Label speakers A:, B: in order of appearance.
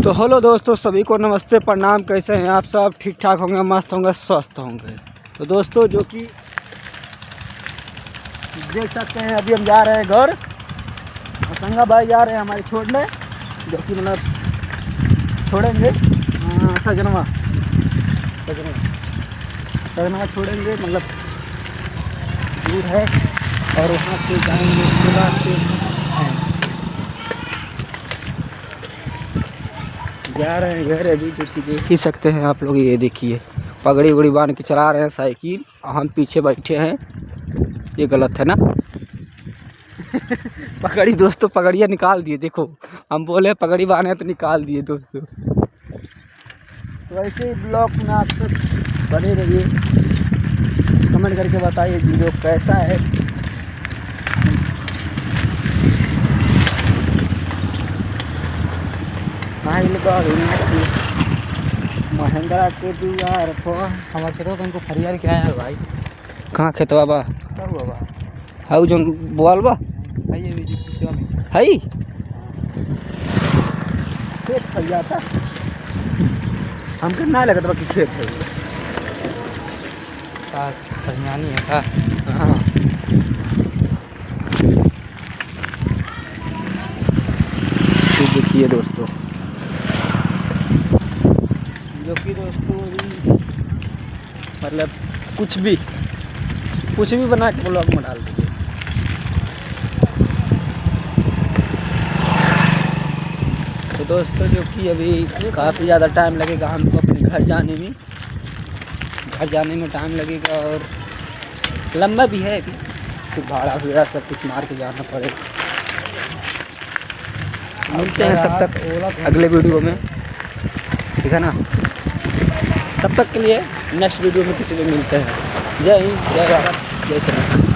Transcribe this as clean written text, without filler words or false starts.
A: तो हेलो दोस्तों, सभी को नमस्ते प्रणाम। कैसे हैं आप सब? ठीक ठाक होंगे, मस्त होंगे, स्वस्थ होंगे। तो दोस्तों, जो कि देख सकते हैं, अभी हम जा रहे हैं घर और संगा भाई जा रहे हैं हमारे छोड़ने, जो कि मतलब छोड़ेंगे सजनवा छोड़ेंगे, मतलब दूर है और वहाँ से जाएंगे उसके बाद से जा रहे हैं घर। अभी जो कि देख ही सकते हैं आप लोग, ये देखिए पगड़ी उगड़ी बांध के चला रहे हैं साइकिल, हम पीछे बैठे हैं। ये गलत है ना। पगड़ी दोस्तों, पगड़ियाँ निकाल दिए। देखो, हम बोले पगड़ी बांधे तो निकाल दिए दोस्तों। तो ऐसे ही ब्लॉग में आप सब बने रहिए, कमेंट करके बताइए वीडियो कैसा है। महिंद्रा के द्वार पर हमारे खेतों तुमको फरियाल क्या है भाई? कहाँ खेतवा बा? हाउ जो बोल बा हाई खेत फरिया था, हमको ना लगता बा कि खेत है। खरियानी है का? हाँ, देखिए दोस्तों, जो कि दोस्तों मतलब कुछ भी बना के ब्लॉग में डाल दीजिए। तो दोस्तों, जो कि अभी काफ़ी ज़्यादा टाइम लगेगा हमको अपने घर जाने में टाइम लगेगा और लंबा भी है अभी, तो भाड़ा वगैरह सब कुछ मार के जाना पड़ेगा। मिलते हैं तब तक अगले वीडियो में, ठीक है ना। तब तक के लिए नेक्स्ट वीडियो में किसी को मिलते हैं। जय हिंद, जय भारत, जय श्री राम।